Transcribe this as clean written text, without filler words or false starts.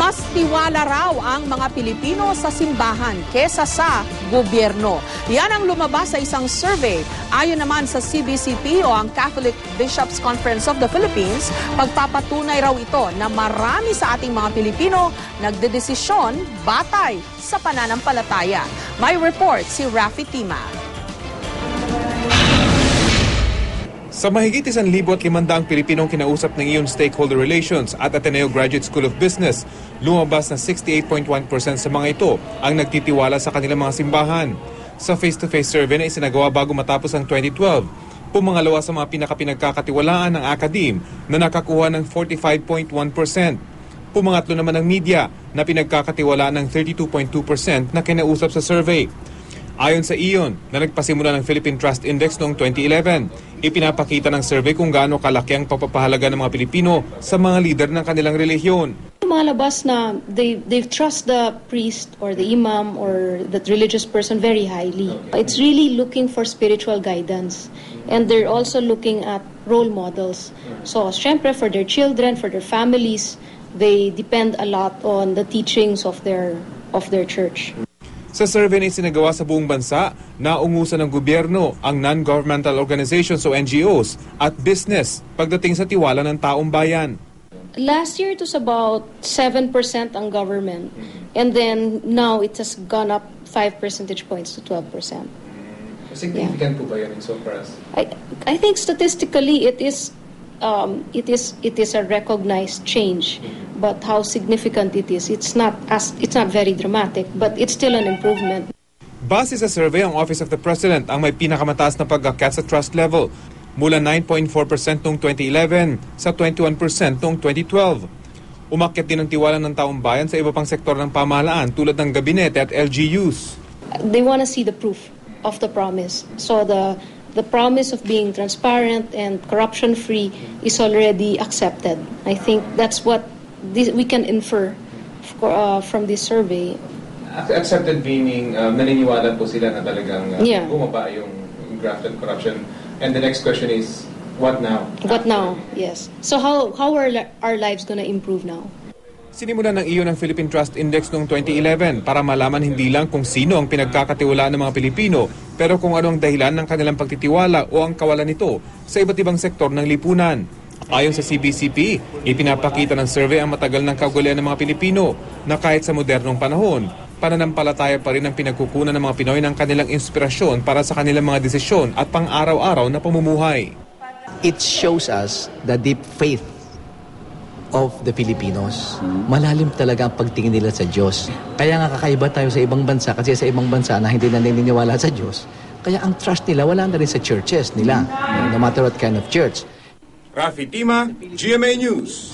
Mas tiwala raw ang mga Pilipino sa simbahan kesa sa gobyerno. Yan ang lumabas sa isang survey. Ayon naman sa CBCP o ang Catholic Bishops Conference of the Philippines, pagpapatunay raw ito na marami sa ating mga Pilipino nagdedesisyon batay sa pananampalataya. May report si Rafi Tima. Sa mahigit 1,500 Pilipinong kinausap ng iyon Stakeholder Relations at Ateneo Graduate School of Business, lumabas na 68.1% sa mga ito ang nagtitiwala sa kanilang mga simbahan. Sa face-to-face survey na isinagawa bago matapos ang 2012, pumangalawa sa mga pinakapinagkakatiwalaan ng academe na nakakuha ng 45.1%. Pumangatlo naman ang media na pinagkakatiwalaan ng 32.2% na kinausap sa survey. Ayon sa iyon, na nagpasimula ng Philippine Trust Index noong 2011, ipinapakita ng survey kung gaano kalaki ang pagpapahalaga ng mga Pilipino sa mga lider ng kanilang relihiyon. Malabas na they trust the priest or the imam or that religious person very highly. It's really looking for spiritual guidance, and they're also looking at role models. So, syempre for their children, for their families, they depend a lot on the teachings of their church. Sa survey na isinagawa sa buong bansa, naungusan ng gobyerno, ang non-governmental organizations o NGOs at business pagdating sa tiwala ng taong bayan. Last year it was about 7% ang government, and then now it has gone up 5 percentage points to 12%. Significant po ba yan in so far as? I think statistically it is a recognized change, but how significant it is, it's not very dramatic, but it's still an improvement. Base sa survey, ang Office of the President ang may pinakamataas na pag-akyat sa trust level, mula 9.4% noong 2011 sa 21% noong 2012. Umakyat din ang tiwala ng taong bayan sa iba pang sektor ng pamahalaan tulad ng gabinete at LGUs. They want to see the proof of the promise. So the promise of being transparent and corruption-free is already accepted. I think that's what we can infer from this survey. Accepted meaning naniniwala po sila na talagang bumaba yung graft and corruption. And the next question is, what now? What now? Yes. So how are our lives gonna improve now? Sinimulan ng iyon ang Philippine Trust Index noong 2011 para malaman hindi lang kung sino ang pinagkakatiwalaan ng mga Pilipino, pero kung ano ang dahilan ng kanilang pagtitiwala o ang kawalan nito sa iba't ibang sektor ng lipunan. Ayon sa CBCP, ipinapakita ng survey ang matagal ng kaugalian ng mga Pilipino na kahit sa modernong panahon, pananampalataya pa rin ang pinagkukunan ng mga Pinoy ng kanilang inspirasyon para sa kanilang mga desisyon at pang-araw-araw na pamumuhay. It shows us the deep faith of the Filipinos. Malalim talaga ang pagtingin nila sa Diyos. Kaya nga kakaiba tayo sa ibang bansa, kasi sa ibang bansa na hindi na naniniwala sa Diyos, kaya ang trust nila wala na rin sa churches nila, no matter what kind of church. Rafi Tima, GMA News.